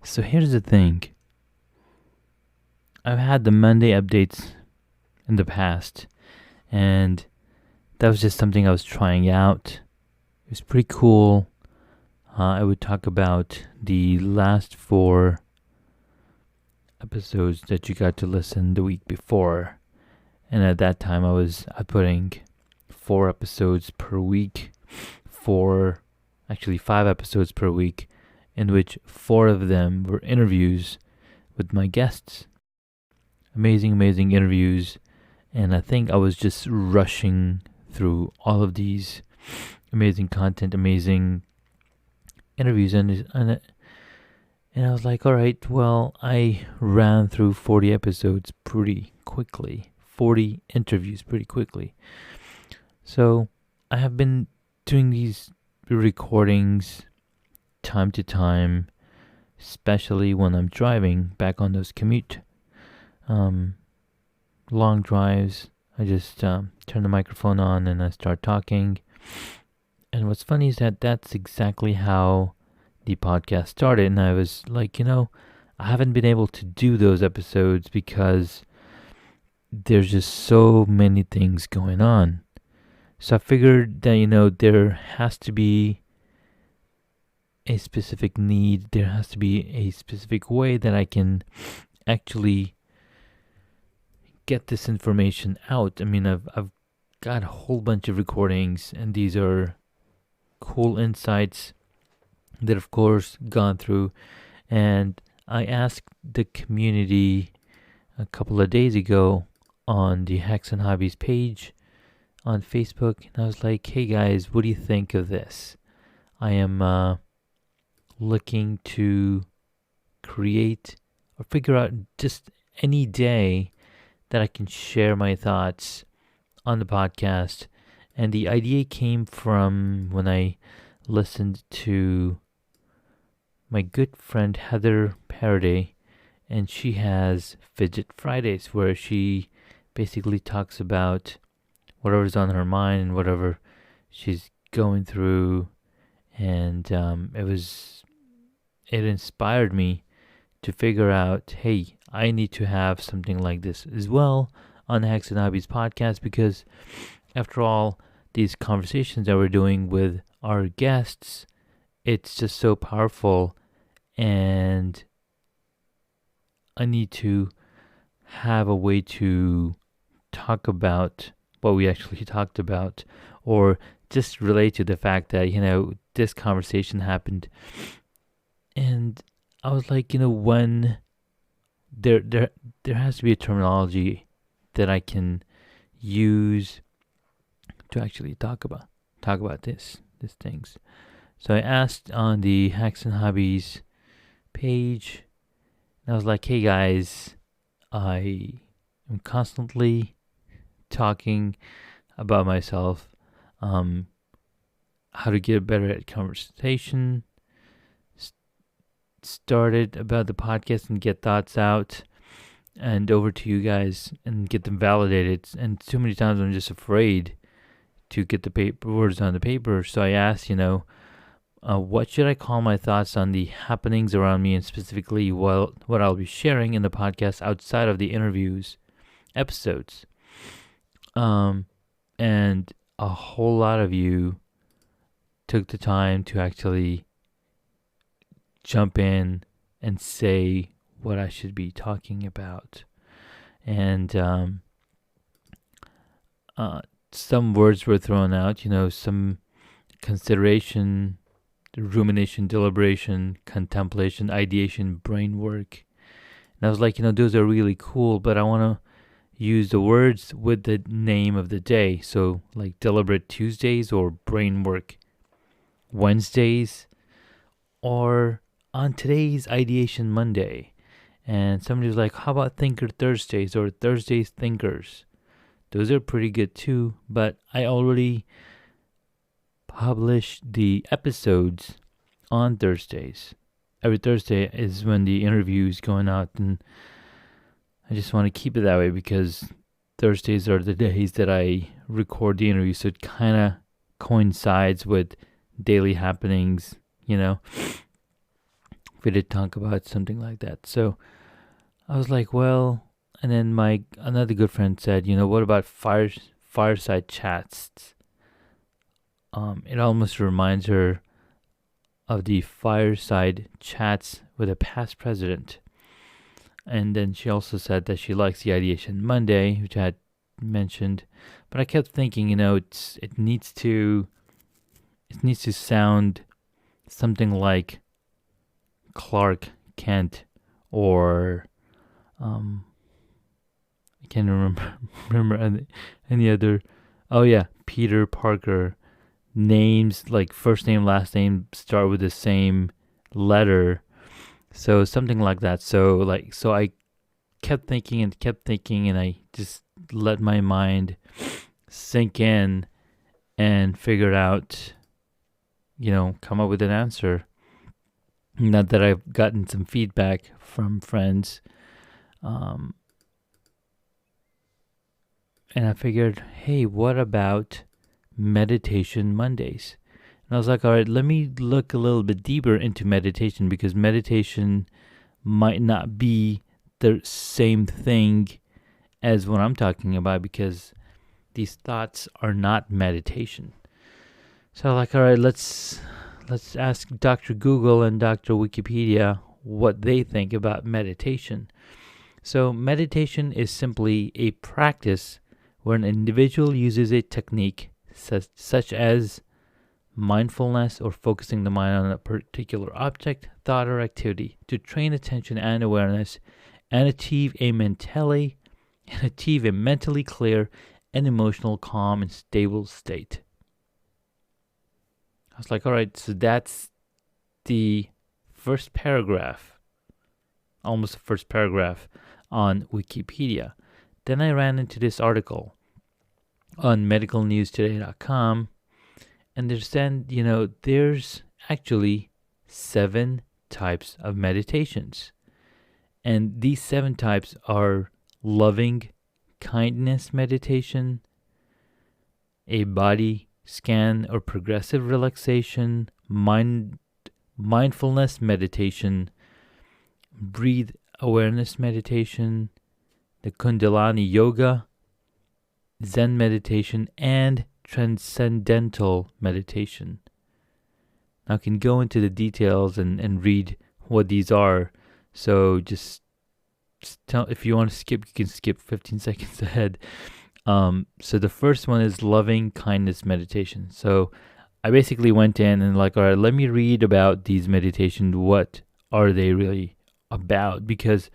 So here's the thing. I've had the Monday updates in the past, and that was just something I was trying out. It was pretty cool. I would talk about the last 4 episodes that you got to listen the week before. And at that time, I was putting 4 episodes per week, 5 episodes per week, in which 4 of them were interviews with my guests. Amazing interviews. And I think I was just rushing through all of these amazing content, amazing interviews. And I was like, all right, well, I ran through 40 episodes pretty quickly, 40 interviews pretty quickly. So I have been doing these recordings time to time, especially when I'm driving back on those commute long drives. I just turn the microphone on and I start talking. And what's funny is that that's exactly how the podcast started. And I was like, I haven't been able to do those episodes because there's just so many things going on. So I figured that, there has to be a specific need. There has to be a specific way that I can actually get this information out. I mean, I've got a whole bunch of recordings, and these are cool insights that, of course, gone through. And I asked the community a couple of days ago on the Hacks and Hobbies page on Facebook, and I was like, hey guys, what do you think of this? I am looking to create or figure out just any day that I can share my thoughts on the podcast. And the idea came from when I listened to my good friend Heather Paraday, and she has Fidget Fridays, where she basically talks about whatever's on her mind and whatever she's going through. And it inspired me to figure out, hey, I need to have something like this as well on the Hacks and Hobbies podcast, because after all, these conversations that we're doing with our guests, it's just so powerful, and I need to have a way to talk about what we actually talked about, or just relate to the fact that, this conversation happened. And I was like, when there has to be a terminology that I can use to actually talk about these things. So I asked on the Hacks and Hobbies page, and I was like, hey guys, I am constantly talking about myself, how to get better at conversation, started about the podcast and get thoughts out and over to you guys and get them validated. And too many times I'm just afraid to get the words on the paper. So I asked, what should I call my thoughts on the happenings around me, and specifically what I'll be sharing in the podcast outside of the interviews episodes. And a whole lot of you took the time to actually jump in and say what I should be talking about. And some words were thrown out, some consideration, rumination, deliberation, contemplation, ideation, brain work. And I was like, those are really cool, but I want to use the words with the name of the day. So like Deliberate Tuesdays or Brain Work Wednesdays, or on today's Ideation Monday. And somebody was like, how about Thinker Thursdays or Thursdays Thinkers? Those are pretty good too, but I already publish the episodes on Thursdays. Every Thursday is when the interview is going out, and I just want to keep it that way because Thursdays are the days that I record the interview, so it kind of coincides with daily happenings, we did talk about something like that. So I was like, well, and then my another good friend said, what about fireside chats? It almost reminds her of the fireside chats with a past president. And then she also said that she likes the Ideation Monday, which I had mentioned. But I kept thinking, it needs to sound something like Clark Kent, or I can't remember any other. Oh yeah, Peter Parker. Names like first name, last name start with the same letter, so something like that. So I kept thinking, and I just let my mind sink in and figured out, come up with an answer. Not that I've gotten some feedback from friends, and I figured, hey, what about Meditation Mondays? And I was like, all right, let me look a little bit deeper into meditation, because meditation might not be the same thing as what I'm talking about, because these thoughts are not meditation. So I'm like, all right, let's ask Dr. Google and Dr. Wikipedia what they think about meditation. So meditation is simply a practice where an individual uses a technique such as mindfulness or focusing the mind on a particular object, thought, or activity to train attention and awareness and achieve a mentally clear and emotional calm and stable state. I was like, all right, so that's the first paragraph, almost the first paragraph on Wikipedia. Then I ran into this article on medicalnewstoday.com, and there's actually 7 types of meditations. And these 7 types are loving kindness meditation, a body scan or progressive relaxation, mindfulness meditation, breathe awareness meditation, the Kundalini yoga, Zen meditation, and transcendental meditation. Now I can go into the details and read what these are. So just tell, if you want to skip, you can skip 15 seconds ahead. So the first one is loving kindness meditation. So I basically went in and all right, let me read about these meditations. What are they really about? Because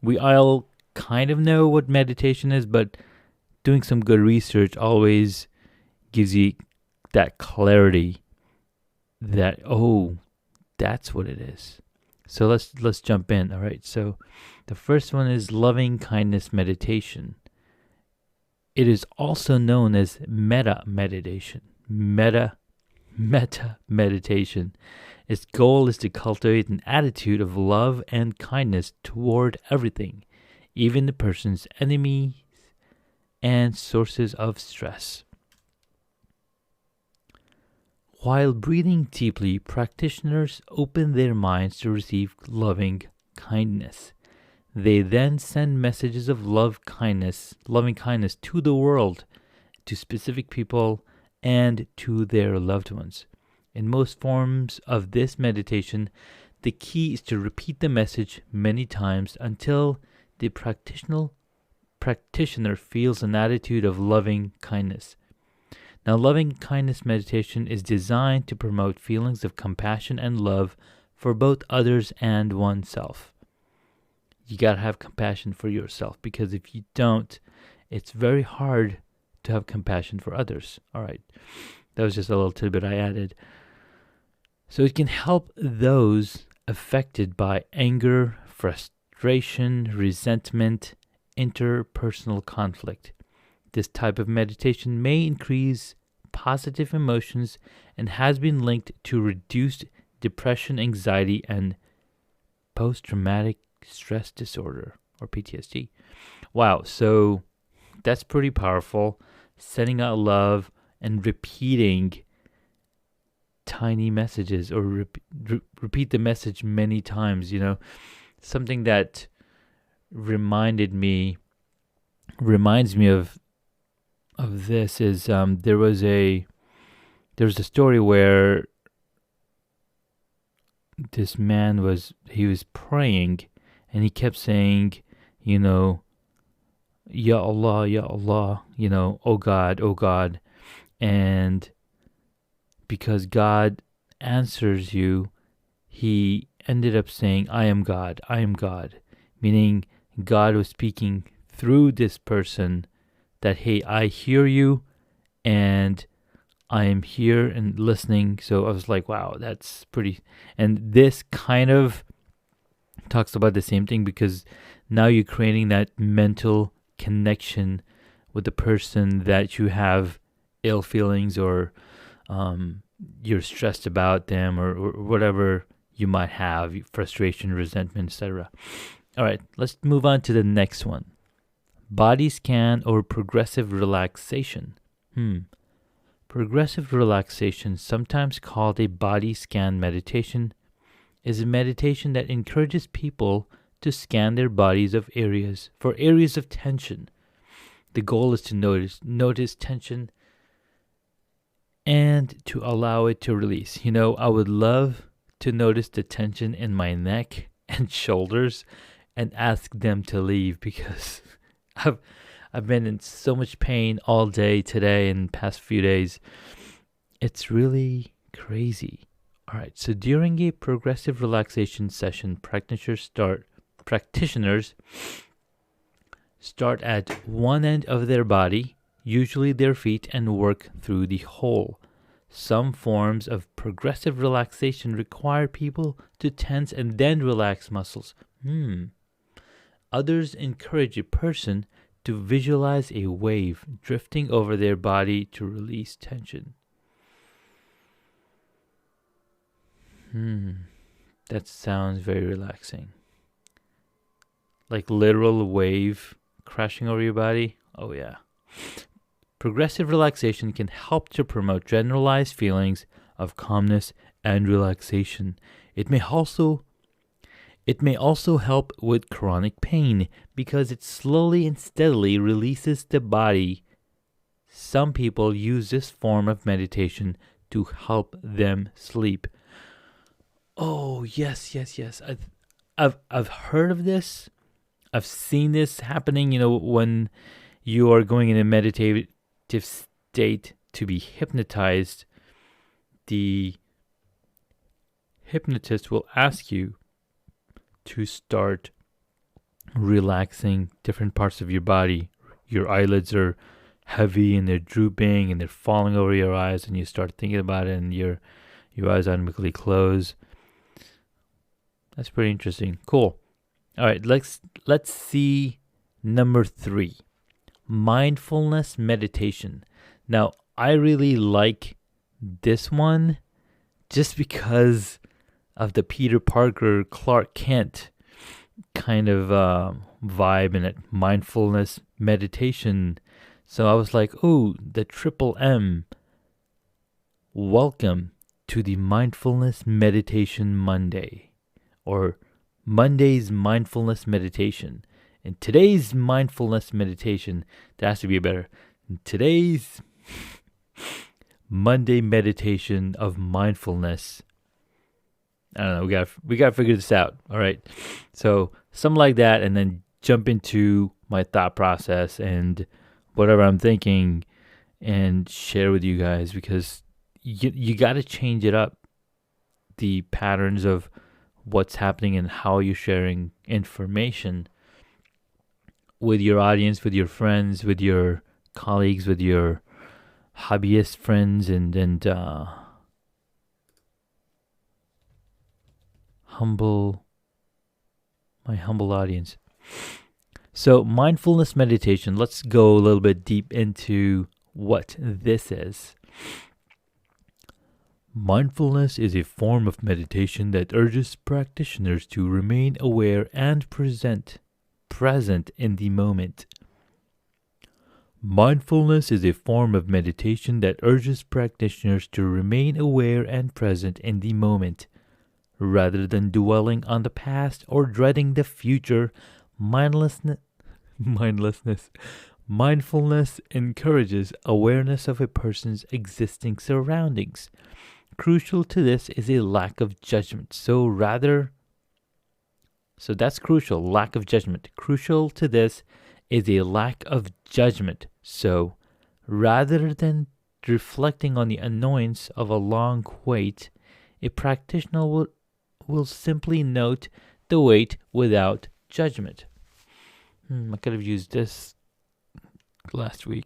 we all kind of know what meditation is, but doing some good research always gives you that clarity that, that's what it is. So let's jump in. All right. So the first one is loving kindness meditation. It is also known as metta meditation. Metta meditation. Its goal is to cultivate an attitude of love and kindness toward everything, even the person's enemies and sources of stress. While breathing deeply, practitioners open their minds to receive loving kindness. They then send messages of loving kindness to the world, to specific people, and to their loved ones. In most forms of this meditation, the key is to repeat the message many times until the practitioner feels an attitude of loving kindness. Now, loving kindness meditation is designed to promote feelings of compassion and love for both others and oneself. You gotta have compassion for yourself, because if you don't, it's very hard to have compassion for others. All right, that was just a little tidbit I added. So it can help those affected by anger, frustration, resentment, interpersonal conflict. This type of meditation may increase positive emotions and has been linked to reduced depression, anxiety, and post-traumatic stress disorder, or PTSD. Wow, so that's pretty powerful. Sending out love and repeating tiny messages, or repeat the message many times. Something that reminds me of this is there was a story where this man was praying, and he kept saying, Ya Allah, Ya Allah, oh God. And because God answers you, he ended up saying, I am God, meaning God was speaking through this person that, hey, I hear you and I am here and listening. So I was like, wow, that's pretty. And this kind of talks about the same thing, because now you're creating that mental connection with the person that you have ill feelings, or you're stressed about them, or whatever you might have, frustration, resentment, etc. All right, let's move on to the next one. Body scan or progressive relaxation. Progressive relaxation, sometimes called a body scan meditation, is a meditation that encourages people to scan their bodies for areas of tension. The goal is to notice tension and to allow it to release. I would love to notice the tension in my neck and shoulders and ask them to leave, because I've been in so much pain all day today and past few days. It's really crazy. All right, so during a progressive relaxation session, practitioners start at one end of their body, usually their feet, and work through the whole. Some forms of progressive relaxation require people to tense and then relax muscles. Others encourage a person to visualize a wave drifting over their body to release tension. That sounds very relaxing. Like literal wave crashing over your body? Oh yeah. Progressive relaxation can help to promote generalized feelings of calmness and relaxation. It may also help with chronic pain, because it slowly and steadily releases the body. Some people use this form of meditation to help them sleep. Oh, yes. I've heard of this. I've seen this happening, when you are going in a meditative state to be hypnotized. The hypnotist will ask you to start relaxing different parts of your body. Your eyelids are heavy and they're drooping and they're falling over your eyes, and you start thinking about it and your eyes automatically close. That's pretty interesting. Cool. All right, let's see number 3. Mindfulness meditation. Now, I really like this one just because of the Peter Parker, Clark Kent kind of vibe in it. Mindfulness meditation. So I was like, oh, the triple M. Welcome to the Mindfulness Meditation Monday, or Monday's Mindfulness Meditation. And today's Mindfulness Meditation, that has to be better. Today's Monday meditation of mindfulness. I don't know, we gotta figure this out. All right. So something like that, and then jump into my thought process and whatever I'm thinking and share with you guys, because you gotta change it up. The patterns of what's happening and how you're sharing information with your audience, with your friends, with your colleagues, with your hobbyist friends, and my humble audience. So mindfulness meditation, let's go a little bit deep into what this is. Mindfulness is a form of meditation that urges practitioners to remain aware and present in the moment. Mindfulness is a form of meditation that urges practitioners to remain aware and present in the moment. Rather than dwelling on the past or dreading the future, mindlessness, mindfulness encourages awareness of a person's existing surroundings. Crucial to this is a lack of judgment. So that's crucial, lack of judgment. Crucial to this is a lack of judgment. So rather than reflecting on the annoyance of a long wait, a practitioner will simply note the wait without judgment. I could have used this last week.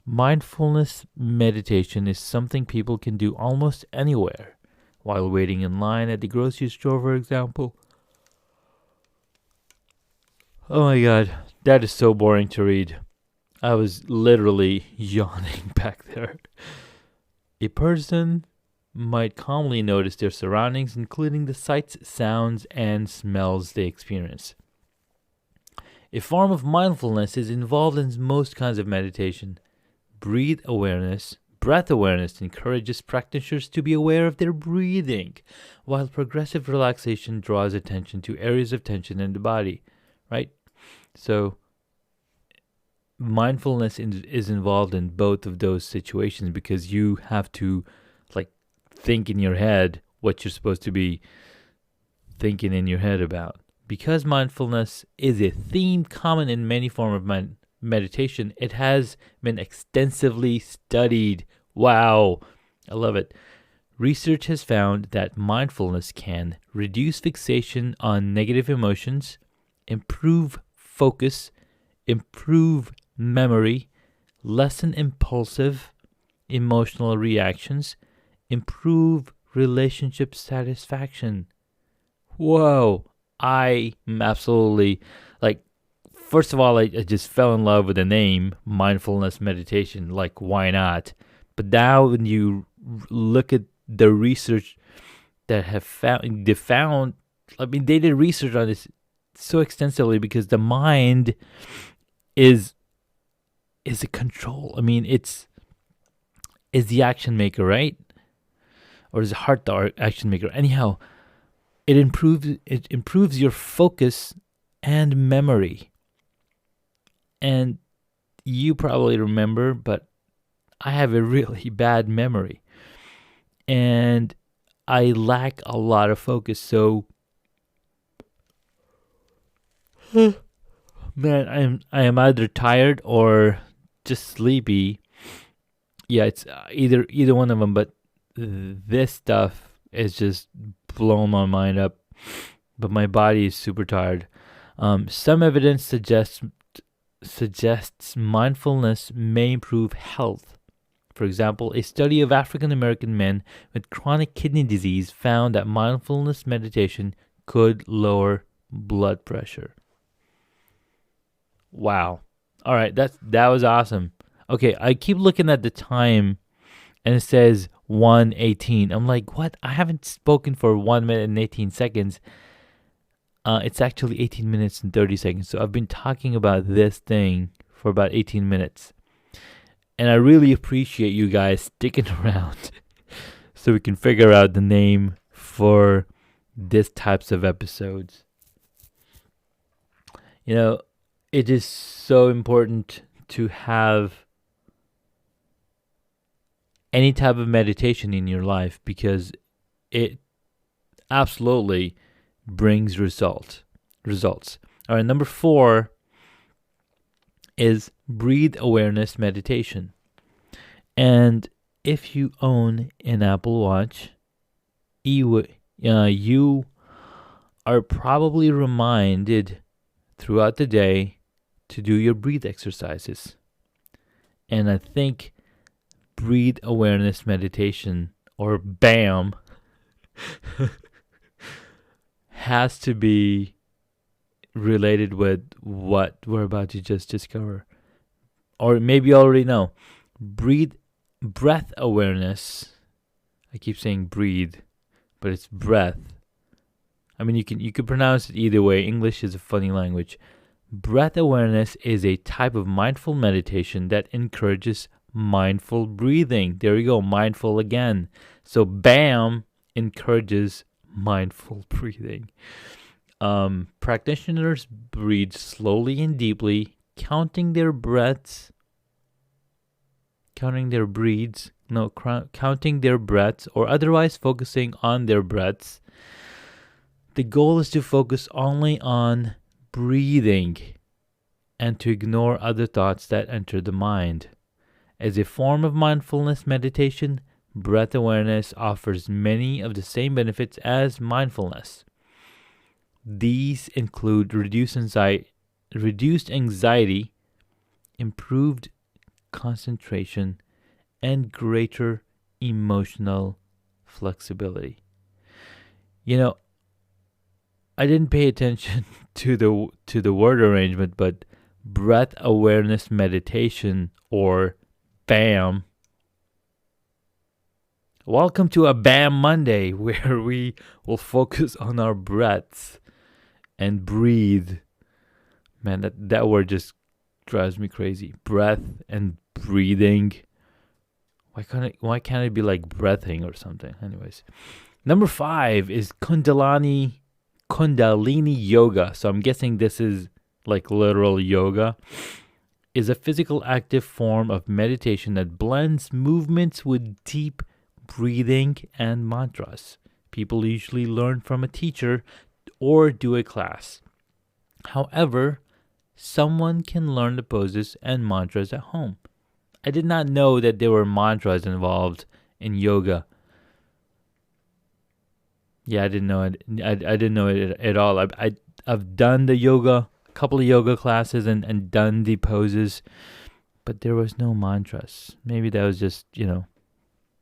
Mindfulness meditation is something people can do almost anywhere. While waiting in line at the grocery store, for example. Oh my god, that is so boring to read. I was literally yawning back there. A person might calmly notice their surroundings, including the sights, sounds, and smells they experience. A form of mindfulness is involved in most kinds of meditation. Breath awareness encourages practitioners to be aware of their breathing, while progressive relaxation draws attention to areas of tension in the body, right? So mindfulness is involved in both of those situations because you have to think in your head what you're supposed to be thinking in your head about. Because mindfulness is a theme common in many forms of meditation, it has been extensively studied. Wow, I love it. Research has found that mindfulness can reduce fixation on negative emotions, improve focus, improve memory, lessen impulsive emotional reactions, improve relationship satisfaction. Whoa, I'm absolutely first of all, I just fell in love with the name Mindfulness Meditation. Why not? But now when you look at the research that they did research on this so extensively because the mind is a control. It's the action maker, right? Or is the heart the action maker? Anyhow, it improves your focus and memory. And you probably remember, but I have a really bad memory. And I lack a lot of focus. So, man, I am either tired or just sleepy. Yeah, it's either one of them, but this stuff is just blowing my mind up. But my body is super tired. Some evidence suggests mindfulness may improve health. For example, a study of African American men with chronic kidney disease found that mindfulness meditation could lower blood pressure. Wow. All right, that was awesome. Okay, I keep looking at the time and it says 1:18. I'm like, what? I haven't spoken for 1 minute and 18 seconds. It's actually 18 minutes and 30 seconds. So I've been talking about this thing for about 18 minutes. And I really appreciate you guys sticking around so we can figure out the name for this types of episodes. It is so important to have any type of meditation in your life because it absolutely brings results. All right, number 4 is breathe awareness meditation. And if you own an Apple Watch, you are probably reminded throughout the day to do your breathe exercises. And I think breathe awareness meditation, or BAM, has to be related with what we're about to just discover. Or maybe you already know. Breath awareness. I keep saying breathe, but it's breath. You can pronounce it either way. English is a funny language. Breath awareness is a type of mindful meditation that encourages mindful breathing. There you go, mindful again. So BAM encourages mindful breathing. Practitioners breathe slowly and deeply, counting their breaths, or otherwise focusing on their breaths. The goal is to focus only on breathing and to ignore other thoughts that enter the mind. As a form of mindfulness meditation, breath awareness offers many of the same benefits as mindfulness. These include reduced anxiety, improved concentration, and greater emotional flexibility. I didn't pay attention to the word arrangement, but breath awareness meditation, or BAM. Welcome to a BAM Monday, where we will focus on our breaths and breathe. Man, that word just drives me crazy. Breath and breathing. Why can't it be like breathing or something? Anyways, number 5 is Kundalini yoga. So I'm guessing this is like literal yoga. Is a physical active form of meditation that blends movements with deep breathing and mantras. People usually learn from a teacher or do a class. However, someone can learn the poses and mantras at home. I did not know that there were mantras involved in yoga. Yeah, I didn't know it. I didn't know it at all. I've done the yoga, a couple of yoga classes, and done the poses, but there was no mantras. Maybe that was just,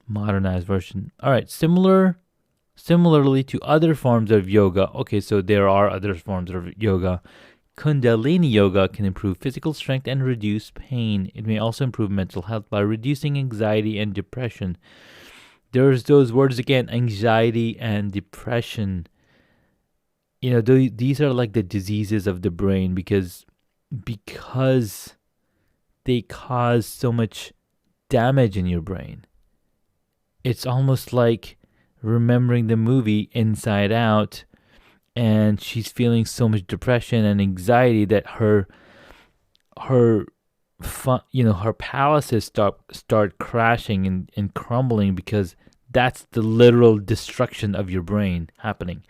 modernized version. All right, similarly to other forms of yoga. Okay, so there are other forms of yoga. Kundalini yoga can improve physical strength and reduce pain. It may also improve mental health by reducing anxiety and depression. There's those words again, anxiety and depression. These are like the diseases of the brain because they cause so much damage in your brain. It's almost like remembering the movie Inside Out, and she's feeling so much depression and anxiety that her palaces start crashing and crumbling, because that's the literal destruction of your brain happening.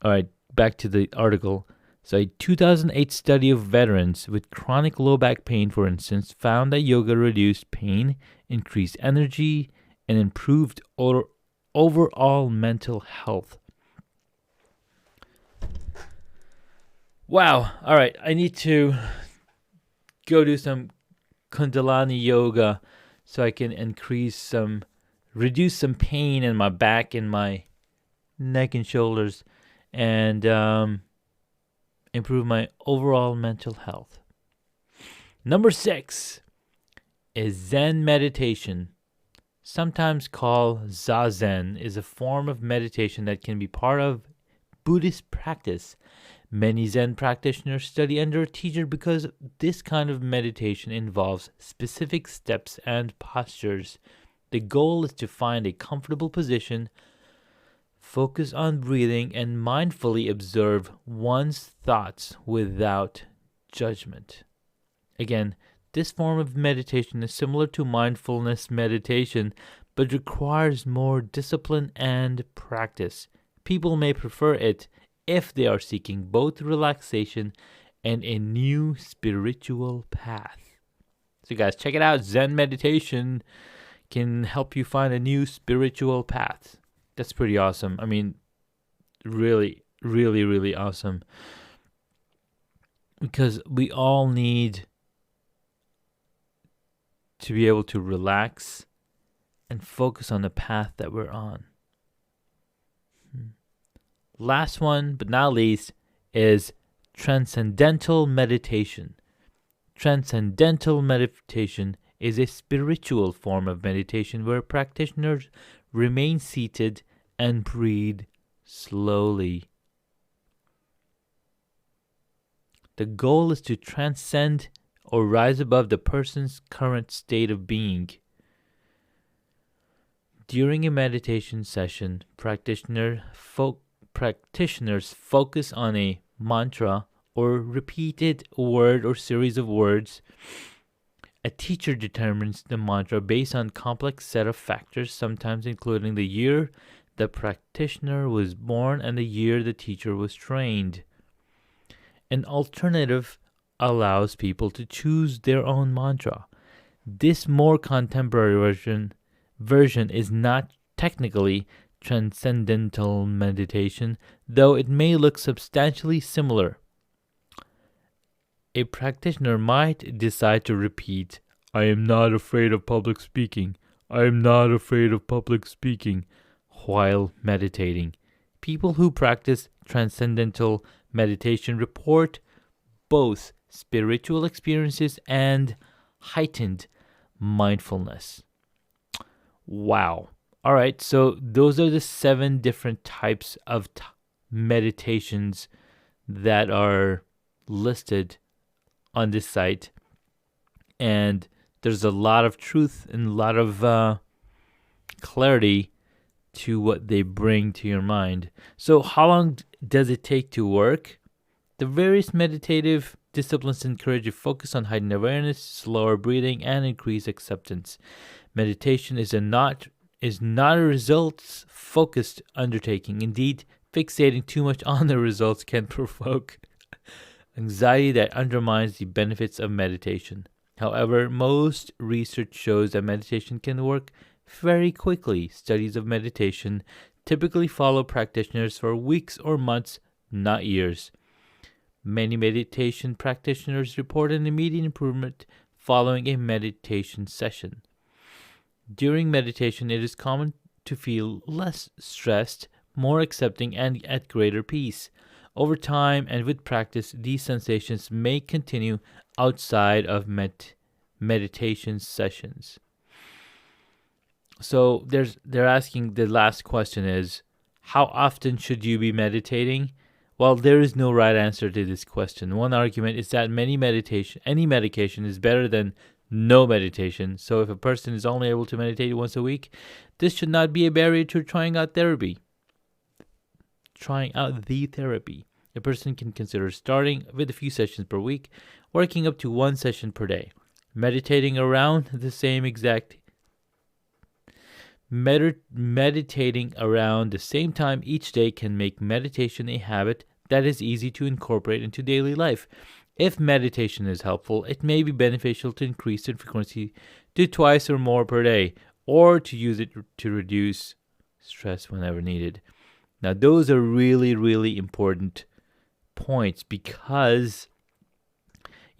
All right, back to the article. So a 2008 study of veterans with chronic low back pain, for instance, found that yoga reduced pain, increased energy, and improved overall mental health. Wow. All right, I need to go do some Kundalini yoga so I can reduce some pain in my back and my neck and shoulders, and improve my overall mental health. Number 6 is Zen meditation. Sometimes called Zazen, is a form of meditation that can be part of Buddhist practice. Many Zen practitioners study under a teacher because this kind of meditation involves specific steps and postures. The goal is to find a comfortable position, focus on breathing, and mindfully observe one's thoughts without judgment. Again, this form of meditation is similar to mindfulness meditation, but requires more discipline and practice. People may prefer it if they are seeking both relaxation and a new spiritual path. So guys, check it out. Zen meditation can help you find a new spiritual path. That's pretty awesome. I mean, really, really, really awesome. Because we all need to be able to relax and focus on the path that we're on. Last one, but not least, is transcendental meditation. Transcendental meditation is a spiritual form of meditation where practitioners remain seated and breathe slowly. The goal is to transcend or rise above the person's current state of being. During a meditation session, practitioners focus on a mantra or repeated word or series of words. A teacher determines the mantra based on a complex set of factors, sometimes including the year the practitioner was born and the year the teacher was trained. An alternative allows people to choose their own mantra. This more contemporary version is not technically transcendental meditation, though it may look substantially similar. A practitioner might decide to repeat, "I am not afraid of public speaking. I am not afraid of public speaking," while meditating. People who practice transcendental meditation report both spiritual experiences and heightened mindfulness. Wow. All right, so those are the 7 different types of meditations that are listed on this site. And there's a lot of truth and a lot of clarity to what they bring to your mind. So how long does it take to work? The various meditative disciplines encourage you to focus on heightened awareness, slower breathing, and increased acceptance. Meditation is not a results-focused undertaking. Indeed, fixating too much on the results can provoke anxiety that undermines the benefits of meditation. However, most research shows that meditation can work very quickly. Studies of meditation typically follow practitioners for weeks or months, not years. Many meditation practitioners report an immediate improvement following a meditation session. During meditation, it is common to feel less stressed, more accepting, and at greater peace. Over time and with practice, these sensations may continue outside of meditation sessions. So they're asking, the last question is, how often should you be meditating? Well, there is no right answer to this question. One argument is that any medication is better than no meditation. So if a person is only able to meditate once a week, this should not be a barrier to trying out the therapy. A person can consider starting with a few sessions per week, working up to 1 session per day. Meditating around the same time each day can make meditation a habit that is easy to incorporate into daily life. If meditation is helpful, it may be beneficial to increase the frequency to 2 or more per day, or to use it to reduce stress whenever needed. Now, those are really, really important points because,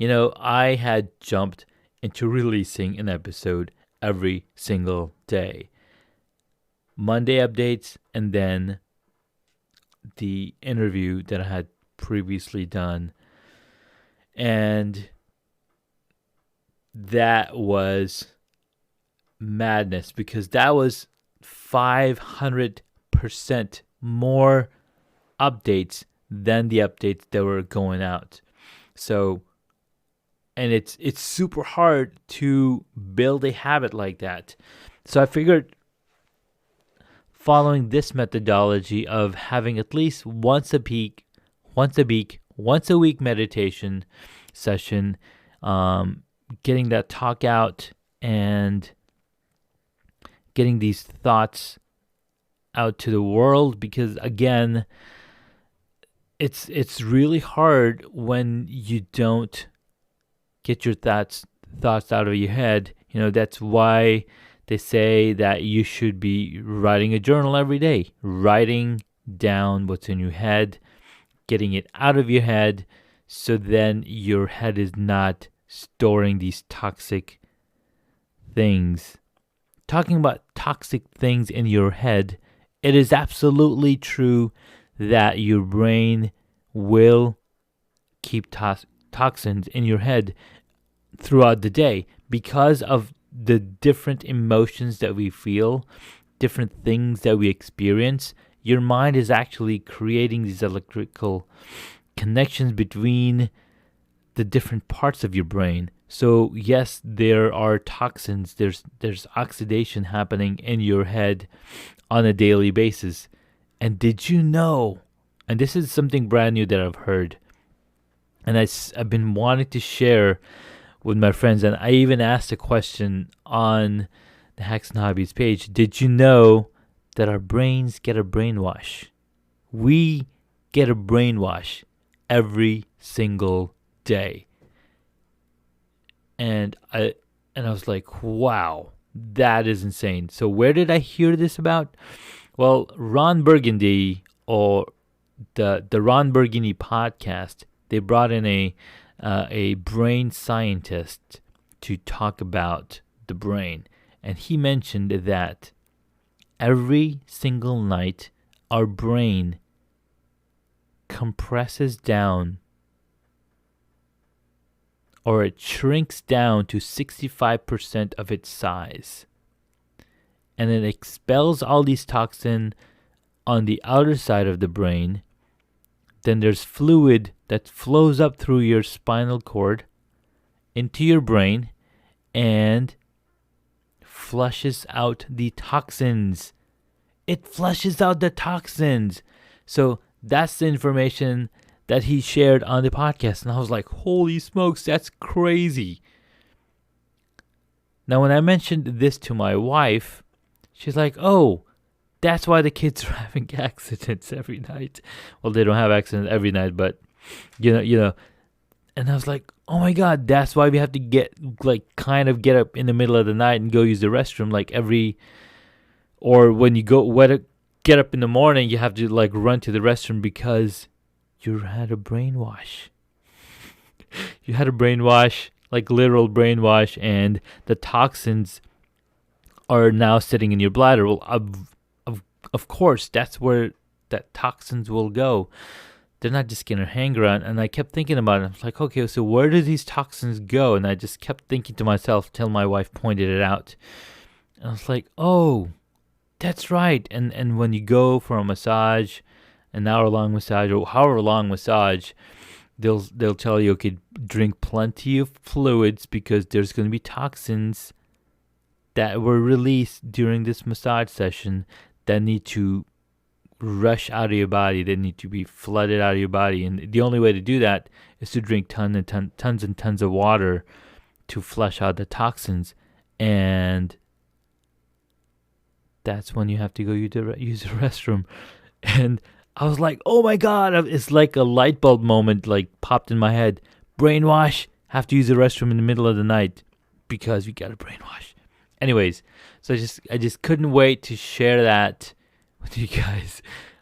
I had jumped into releasing an episode every single day. Monday updates, and then the interview that I had previously done. And that was madness because that was 500% more updates than the updates that were going out. So, and it's super hard to build a habit like that. So I figured, following this methodology of having at least once a week meditation session, getting that talk out and getting these thoughts out to the world, because again, it's really hard when you don't get your thoughts out of your head. That's why they say that you should be writing a journal every day, writing down what's in your head, getting it out of your head, so then your head is not storing these toxic things. Talking about toxic things in your head, it is absolutely true that your brain will keep toxins in your head throughout the day because of the different emotions that we feel, different things that we experience. Your mind is actually creating these electrical connections between the different parts of your brain. So yes, there are toxins, there's oxidation happening in your head on a daily basis. And did you know, and this is something brand new that I've heard, and I've been wanting to share with my friends, and I even asked a question on the Hacks and Hobbies page. Did you know that our brains get a brainwash? We get a brainwash every single day. And I was like, wow, that is insane. So where did I hear this about? Well, Ron Burgundy, or the Ron Burgundy podcast, they brought in a brain scientist to talk about the brain, and he mentioned that every single night our brain compresses down, or it shrinks down to 65% of its size, and it expels all these toxins on the outer side of the brain. Then there's fluid that flows up through your spinal cord into your brain and flushes out the toxins. It flushes out the toxins. So that's the information that he shared on the podcast. And I was like, holy smokes, that's crazy. Now, when I mentioned this to my wife, she's like, oh, that's why the kids are having accidents every night. Well, they don't have accidents every night, but you know. And I was like, oh my God, that's why we have to get up in the middle of the night and go use the restroom or when you get up in the morning, you have to run to the restroom because you had a brainwash. You had a brainwash, literal brainwash, and the toxins are now sitting in your bladder. Well, of course, that's where that toxins will go. They're not just going to hang around. And I kept thinking about it. I was like, okay, so where do these toxins go? And I just kept thinking to myself till my wife pointed it out. And I was like, oh, that's right. And when you go for a massage, an hour-long massage or however long massage, they'll tell you, okay, drink plenty of fluids because there's going to be toxins that were released during this massage session that need to rush out of your body. They need to be flooded out of your body. And the only way to do that is to drink tons and tons of water to flush out the toxins. And that's when you have to go use the restroom. And I was like, oh my God, it's like a light bulb moment popped in my head. Brainwash, have to use the restroom in the middle of the night because we got a brainwash. Anyways, so I just couldn't wait to share that with you guys.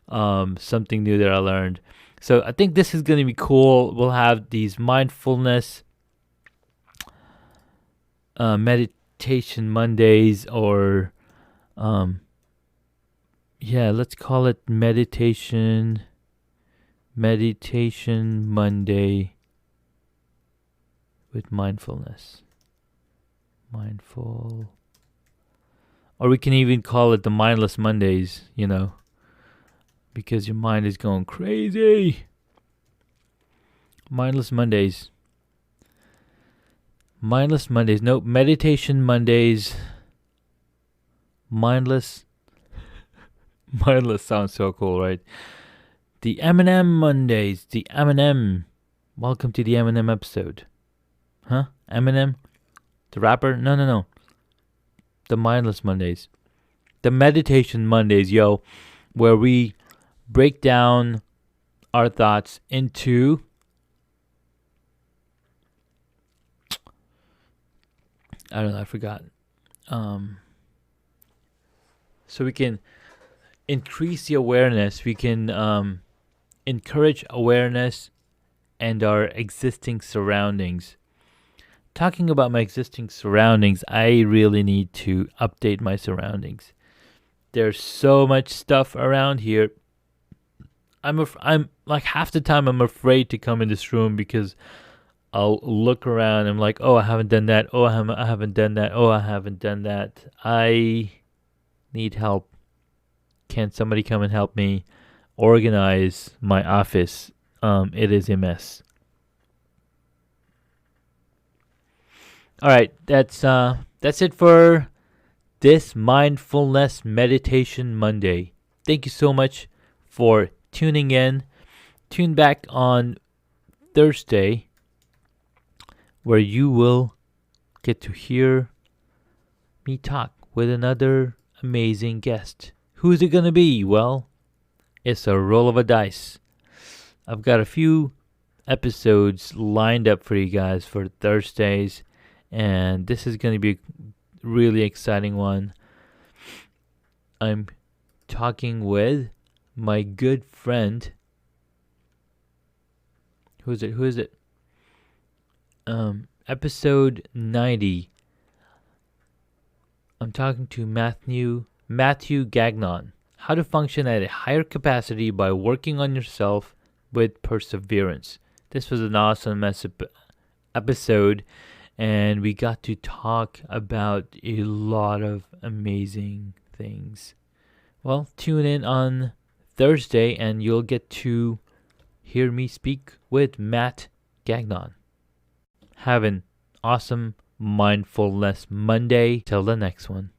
Something new that I learned. So I think this is going to be cool. We'll have these mindfulness meditation Mondays, or let's call it meditation Monday with mindfulness. Mindful. Or we can even call it the Mindless Mondays, because your mind is going crazy. Mindless Mondays. Mindless Mondays. No, Meditation Mondays. Mindless. Mindless sounds so cool, right? The M&M Mondays. The M&M. Welcome to the M&M episode. Huh? Eminem? The rapper? No. The Mindless Mondays. The Meditation Mondays, where we break down our thoughts into I don't know, I forgot. So we can increase the awareness. We can encourage awareness and our existing surroundings. Talking about my existing surroundings, I really need to update my surroundings. There's so much stuff around here. I'm half the time I'm afraid to come in this room because I'll look around and I'm like, oh, I haven't done that. Oh, I haven't done that. Oh, I haven't done that. I need help. Can somebody come and help me organize my office? It is a mess. All right, that's it for this Mindfulness Meditation Monday. Thank you so much for tuning in. Tune back on Thursday, where you will get to hear me talk with another amazing guest. Who's it gonna be? Well, it's a roll of a dice. I've got a few episodes lined up for you guys for Thursdays, and this is gonna be a really exciting one. I'm talking with my good friend. Who is it? Episode 90. I'm talking to Matthew Gagnon. How to function at a higher capacity by working on yourself with perseverance. This was an awesome episode, and we got to talk about a lot of amazing things. Well, tune in on Thursday and you'll get to hear me speak with Matt Gagnon. Have an awesome Mindfulness Monday. Till the next one.